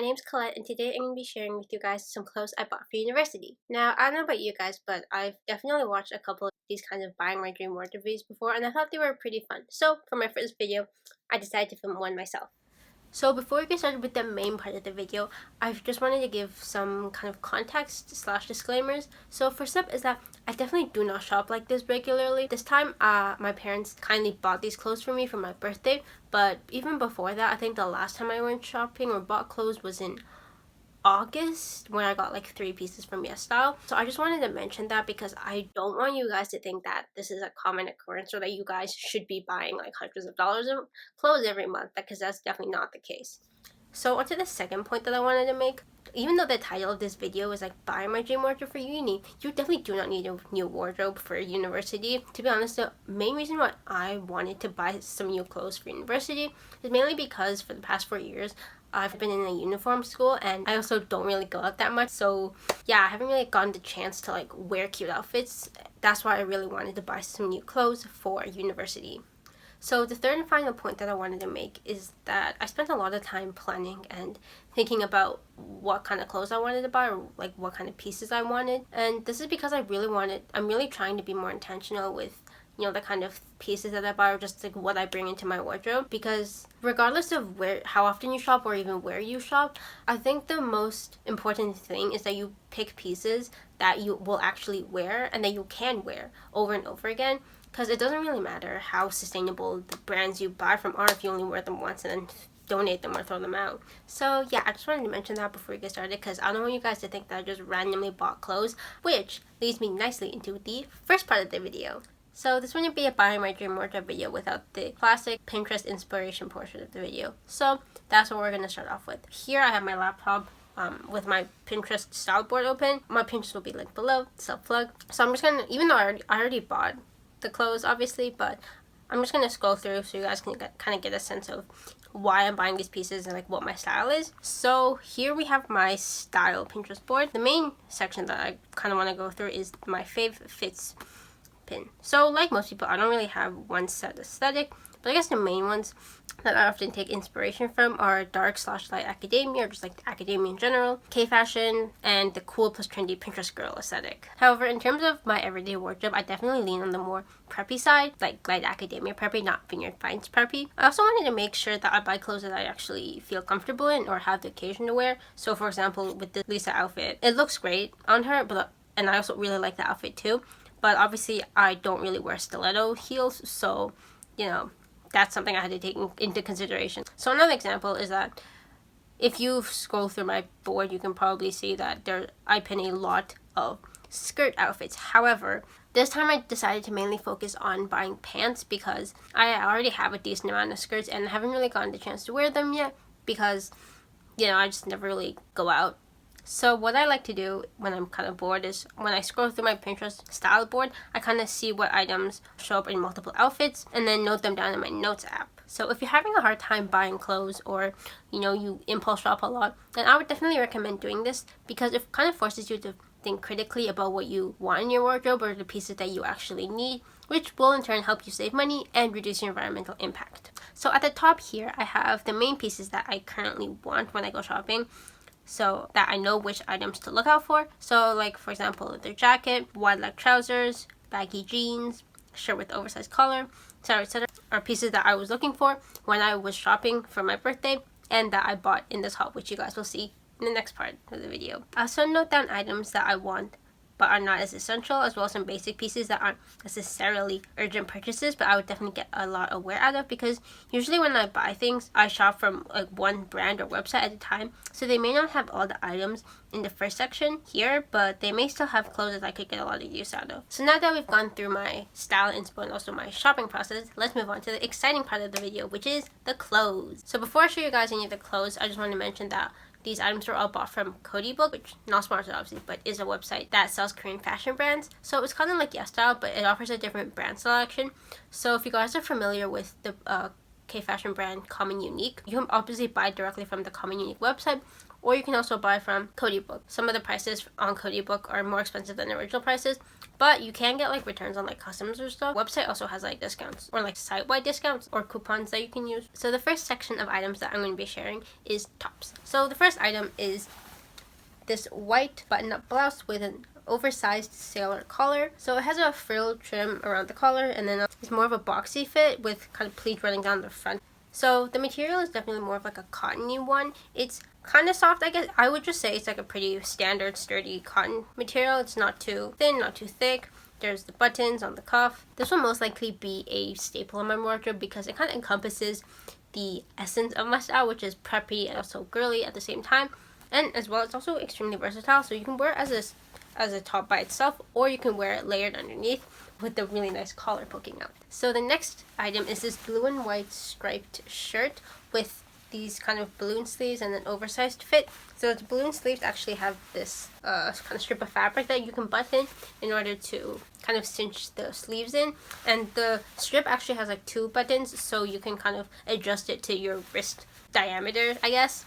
name's Colette, and today I'm going to be sharing with you guys some clothes I bought for university. Now, I don't know about you guys, but I've definitely watched a couple of these kinds of buying my dream wardrobe videos before, and I thought they were pretty fun. So, for my first video, I decided to film one myself. So before we get started with the main part of the video, I just wanted to give some kind of context / disclaimers. So first up is that I definitely do not shop like this regularly. This time, my parents kindly bought these clothes for me for my birthday, but even before that, I think the last time I went shopping or bought clothes was in August when I got like 3 pieces from Yes Style. So I just wanted to mention that because I don't want you guys to think that this is a common occurrence or that you guys should be buying like hundreds of dollars of clothes every month, because that's definitely not the case. So onto the second point that I wanted to make. Even though the title of this video is like buying my dream wardrobe for uni, you definitely do not need a new wardrobe for university. To be honest, the main reason why I wanted to buy some new clothes for university is mainly because for the past 4 years I've been in a uniform school, and I also don't really go out that much. So yeah, I haven't really gotten the chance to like wear cute outfits. That's why I really wanted to buy some new clothes for university. So the third and final point that I wanted to make is that I spent a lot of time planning and thinking about what kind of clothes I wanted to buy, or like what kind of pieces I wanted. And this is because I'm really trying to be more intentional with, you know, the kind of pieces that I buy, or just like what I bring into my wardrobe. Because regardless of how often you shop or even where you shop, I think the most important thing is that you pick pieces that you will actually wear and that you can wear over and over again. Because it doesn't really matter how sustainable the brands you buy from are if you only wear them once and then donate them or throw them out. So yeah, I just wanted to mention that before we get started, because I don't want you guys to think that I just randomly bought clothes, which leads me nicely into the first part of the video. So this wouldn't be a buying my dream wardrobe video without the classic Pinterest inspiration portion of the video. So that's what we're going to start off with. Here I have my laptop with my Pinterest style board open. My Pinterest will be linked below, self-plug. So I'm just going to, even though I already bought the clothes obviously, but I'm just going to scroll through so you guys can kind of get a sense of why I'm buying these pieces and like what my style is. So here we have my style Pinterest board. The main section that I kind of want to go through is my fave fits pin. So like most people, I don't really have one set aesthetic, but I guess the main ones that I often take inspiration from are dark / light academia, or just like academia in general, K-fashion, and the cool plus trendy Pinterest girl aesthetic. However, in terms of my everyday wardrobe, I definitely lean on the more preppy side, like light academia preppy, not Vineyard Vines preppy. I also wanted to make sure that I buy clothes that I actually feel comfortable in or have the occasion to wear. So for example, with the Lisa outfit, it looks great on her, and I also really like the outfit too. But obviously, I don't really wear stiletto heels, so, you know, that's something I had to take into consideration. So another example is that if you scroll through my board, you can probably see that I pin a lot of skirt outfits. However, this time I decided to mainly focus on buying pants because I already have a decent amount of skirts and I haven't really gotten the chance to wear them yet because, you know, I just never really go out. So what I like to do when I'm kind of bored is when I scroll through my Pinterest style board, I kind of see what items show up in multiple outfits and then note them down in my notes app. So if you're having a hard time buying clothes, or, you know, you impulse shop a lot, then I would definitely recommend doing this because it kind of forces you to think critically about what you want in your wardrobe or the pieces that you actually need, which will in turn help you save money and reduce your environmental impact. So at the top here, I have the main pieces that I currently want when I go shopping, so that I know which items to look out for. So like, for example, leather jacket, wide leg trousers, baggy jeans, shirt with oversized collar, etc., are pieces that I was looking for when I was shopping for my birthday and that I bought in this haul, which you guys will see in the next part of the video. I also note down items that I want but are not as essential, as well as some basic pieces that aren't necessarily urgent purchases, but I would definitely get a lot of wear out of, because usually when I buy things, I shop from like one brand or website at a time, so they may not have all the items in the first section here, but they may still have clothes that I could get a lot of use out of. So now that we've gone through my style inspo and also my shopping process, let's move on to the exciting part of the video, which is the clothes. So before I show you guys any of the clothes, I just want to mention that these items were all bought from Codibook, which not sponsored obviously, but is a website that sells Korean fashion brands. So it's kind of like Yes Style, but it offers a different brand selection. So if you guys are familiar with the K-fashion brand Common Unique, you can obviously buy directly from the Common Unique website, or you can also buy from Codibook. Some of the prices on Codibook are more expensive than the original prices, but you can get like returns on like customs or stuff. Website also has like discounts or like site-wide discounts or coupons that you can use. So the first section of items that I'm going to be sharing is tops. So the first item is this white button-up blouse with an oversized sailor collar. So it has a frill trim around the collar, and then it's more of a boxy fit with kind of pleats running down the front. So the material is definitely more of like a cottony one. It's kind of soft, I guess. I would just say it's like a pretty standard sturdy cotton material. It's not too thin, not too thick. There's the buttons on the cuff. This will most likely be a staple in my wardrobe because it kind of encompasses the essence of my style, which is preppy and also girly at the same time. And as well, it's also extremely versatile, so you can wear it as a top by itself, or you can wear it layered underneath with the really nice collar poking out. So the next item is this blue and white striped shirt with these kind of balloon sleeves and an oversized fit. So the balloon sleeves actually have this kind of strip of fabric that you can button in order to kind of cinch the sleeves in, and the strip actually has like 2 buttons, so you can kind of adjust it to your wrist diameter, I guess.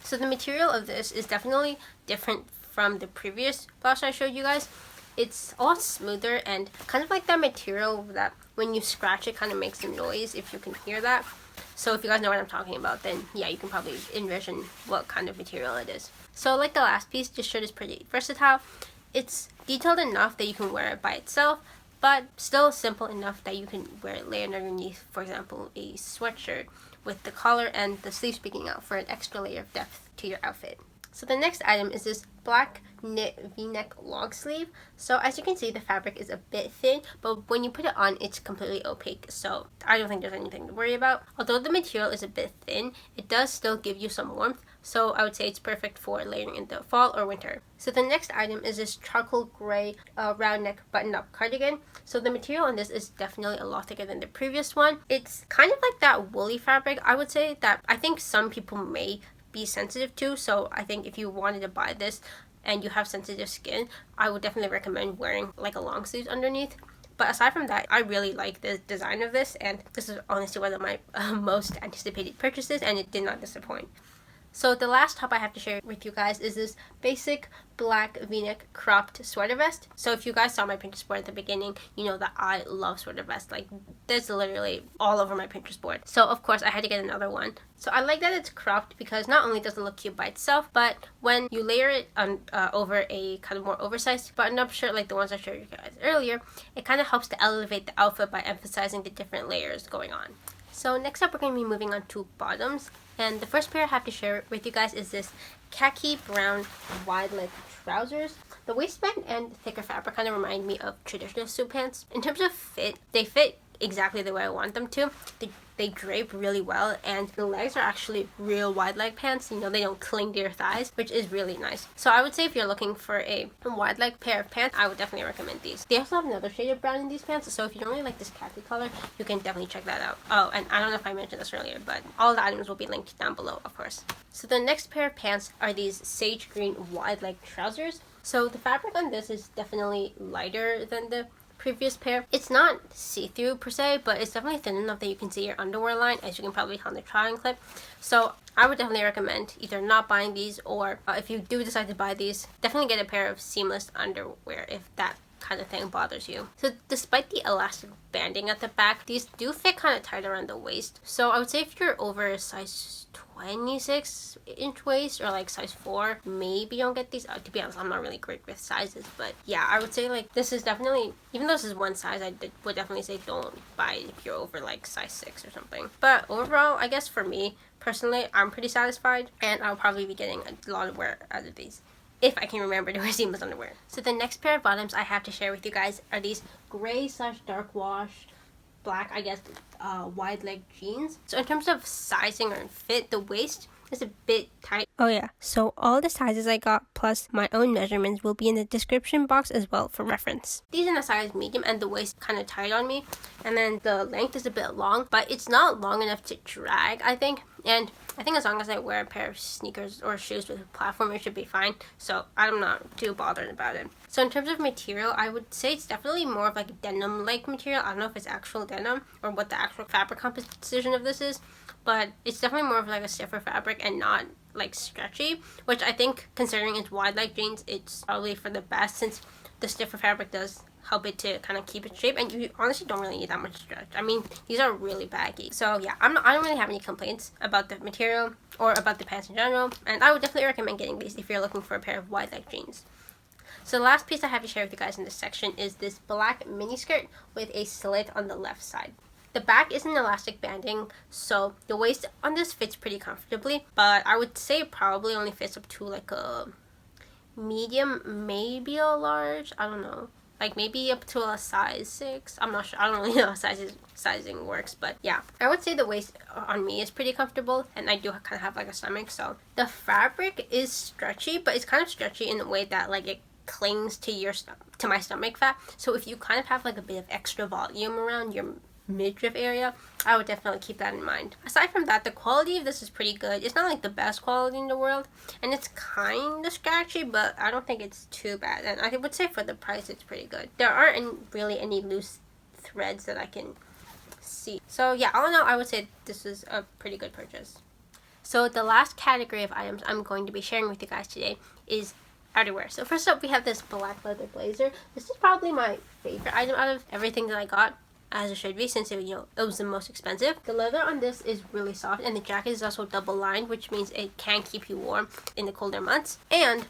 So the material of this is definitely different from the previous blouse I showed you guys. It's a lot smoother and kind of like that material that when you scratch it kind of makes a noise, if you can hear that. So if you guys know what I'm talking about, then yeah, you can probably envision what kind of material it is. So like the last piece, this shirt is pretty versatile. It's detailed enough that you can wear it by itself, but still simple enough that you can wear it layered underneath, for example, a sweatshirt with the collar and the sleeves peeking out for an extra layer of depth to your outfit. So the next item is this black knit v-neck long sleeve. So as you can see, the fabric is a bit thin, but when you put it on, it's completely opaque. So I don't think there's anything to worry about. Although the material is a bit thin, it does still give you some warmth. So I would say it's perfect for layering in the fall or winter. So the next item is this charcoal gray round neck button-up cardigan. So the material on this is definitely a lot thicker than the previous one. It's kind of like that woolly fabric, I would say, that I think some people may be sensitive to. So I think if you wanted to buy this and you have sensitive skin, I would definitely recommend wearing like a long sleeve underneath. But aside from that, I really like the design of this, and this is honestly one of my most anticipated purchases, and it did not disappoint. So the last top I have to share with you guys is this basic black v-neck cropped sweater vest. So if you guys saw my Pinterest board at the beginning, you know that I love sweater vests. Like, there's literally all over my Pinterest board. So of course I had to get another one. So I like that it's cropped because not only does it look cute by itself, but when you layer it on, over a kind of more oversized button-up shirt like the ones I showed you guys earlier, it kind of helps to elevate the outfit by emphasizing the different layers going on. So next up, we're going to be moving on to bottoms. And the first pair I have to share with you guys is this khaki brown wide leg trousers. The waistband and thicker fabric kind of remind me of traditional suit pants. In terms of fit, they fit exactly the way I want them to. They drape really well, and the legs are actually real wide leg pants. You know, they don't cling to your thighs, which is really nice. So I would say if you're looking for a wide leg pair of pants, I would definitely recommend these. They also have another shade of brown in these pants, so if you don't really like this khaki color, you can definitely check that out. Oh, and I don't know if I mentioned this earlier, but all the items will be linked down below, of course. So the next pair of pants are these sage green wide leg trousers. So the fabric on this is definitely lighter than the previous pair. It's not see-through per se, but it's definitely thin enough that you can see your underwear line, as you can probably tell on the try-on clip. So I would definitely recommend either not buying these, or if you do decide to buy these, definitely get a pair of seamless underwear if that kind of thing bothers you. So despite the elastic banding at the back, these do fit kind of tight around the waist. So I would say if you're over a size 26-inch waist or like size 4, maybe don't get these. To be honest, I'm not really great with sizes, but yeah, I would say like this is definitely, even though this is one size, would definitely say don't buy it if you're over like size 6 or something. But overall, I guess for me personally, I'm pretty satisfied, and I'll probably be getting a lot of wear out of these if I can remember to wear seamless underwear. So the next pair of bottoms I have to share with you guys are these gray/dark wash black, I guess, wide leg jeans. So in terms of sizing or fit, the waist is a bit tight. Oh yeah, so all the sizes I got plus my own measurements will be in the description box as well for reference. These are in a size medium, and the waist kind of tight on me, and then the length is a bit long, but it's not long enough to drag, I think. And I think as long as I wear a pair of sneakers or shoes with a platform, it should be fine. So I'm not too bothered about it. So in terms of material, I would say it's definitely more of like a denim-like material. I don't know if it's actual denim or what the actual fabric composition of this is, but it's definitely more of like a stiffer fabric and not like stretchy, which I think, considering it's wide leg jeans, it's probably for the best, since the stiffer fabric does help it to kind of keep its shape, and you honestly don't really need that much stretch. I mean, these are really baggy. So yeah, I don't really have any complaints about the material or about the pants in general, and I would definitely recommend getting these if you're looking for a pair of wide leg jeans. So the last piece I have to share with you guys in this section is this black mini skirt with a slit on the left side. The back is an elastic banding, so the waist on this fits pretty comfortably, but I would say it probably only fits up to like a medium, maybe a large, I don't know. Like maybe up to a size 6. I'm not sure. I don't really know how sizing works, but yeah. I would say the waist on me is pretty comfortable, and I do kind of have like a stomach, so the fabric is stretchy, but it's kind of stretchy in a way that like it clings to my stomach fat. So if you kind of have like a bit of extra volume around your midriff area, I would definitely keep that in mind. Aside from that, the quality of this is pretty good. It's not like the best quality in the world, and it's kind of scratchy, but I don't think it's too bad, and I would say for the price it's pretty good. There aren't really any loose threads that I can see. So yeah, all in all, I would say this is a pretty good purchase. So the last category of items I'm going to be sharing with you guys today is outerwear. So first up, we have this black leather blazer. This is probably my favorite item out of everything that I got, as it should be, since it was the most expensive. The leather on this is really soft, and the jacket is also double lined, which means it can keep you warm in the colder months, and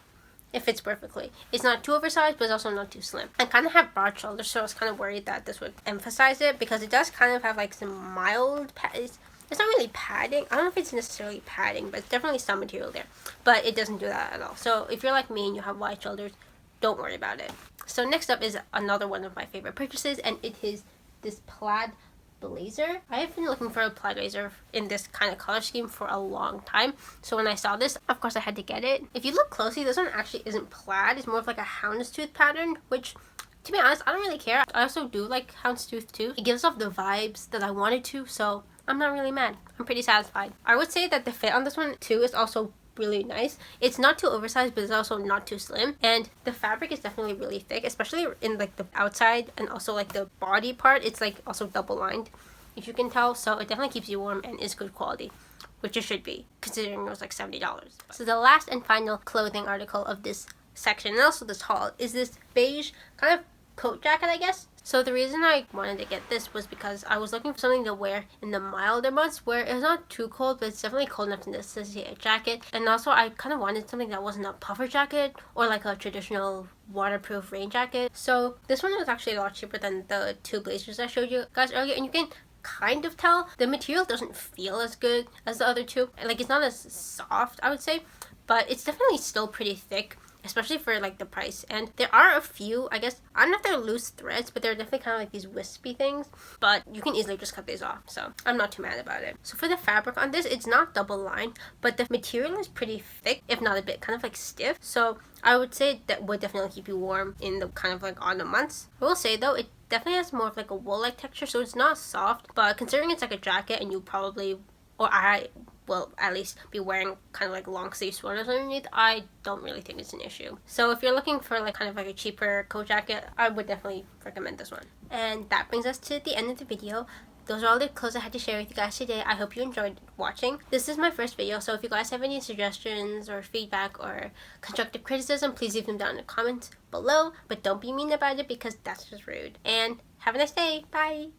it fits perfectly. It's not too oversized, but it's also not too slim. I kind of have broad shoulders, so I was kind of worried that this would emphasize it, because it does kind of have like some mild it's not really padding. I don't know if it's necessarily padding, but it's definitely some material there, but it doesn't do that at all. So if you're like me and you have wide shoulders, don't worry about it. So next up is another one of my favorite purchases, and it is this plaid blazer. I have been looking for a plaid blazer in this kind of color scheme for a long time, so when I saw this, of course I had to get it. If you look closely, this one actually isn't plaid. It's more of like a houndstooth pattern, which, to be honest, I don't really care. I also do like houndstooth too. It gives off the vibes that I wanted to, so I'm not really mad. I'm pretty satisfied. I would say that the fit on this one too is also really nice. It's not too oversized, but it's also not too slim, and the fabric is definitely really thick, especially in like the outside and also like the body part. It's like also double lined, if you can tell, so it definitely keeps you warm and is good quality, which it should be, considering it was like $70. So the last and final clothing article of this section, and also this haul, is this beige kind of coat jacket, I guess. So the reason I wanted to get this was because I was looking for something to wear in the milder months where it's not too cold, but it's definitely cold enough to necessitate a jacket. And also I kind of wanted something that wasn't a puffer jacket or like a traditional waterproof rain jacket. So this one was actually a lot cheaper than the two blazers I showed you guys earlier, and you can kind of tell the material doesn't feel as good as the other two. Like, it's not as soft, I would say, but it's definitely still pretty thick, especially for like the price. And there are a few, I guess, I don't know if they're loose threads, but they're definitely kind of like these wispy things, but you can easily just cut these off, so I'm not too mad about it. So for the fabric on this, it's not double lined, but the material is pretty thick, if not a bit kind of like stiff, so I would say that would definitely keep you warm in the kind of like autumn months. I will say though, it definitely has more of like a wool-like texture, so it's not soft, but considering it's like a jacket and you probably, or I will at least be wearing kind of like long sleeve sweaters underneath, I don't really think it's an issue. So if you're looking for like kind of like a cheaper coat jacket, I would definitely recommend this one. And that brings us to the end of the video. Those are all the clothes I had to share with you guys today. I hope you enjoyed watching. This is my first video, so if you guys have any suggestions or feedback or constructive criticism, please leave them down in the comments below. But don't be mean about it, because that's just rude. And have a nice day. Bye!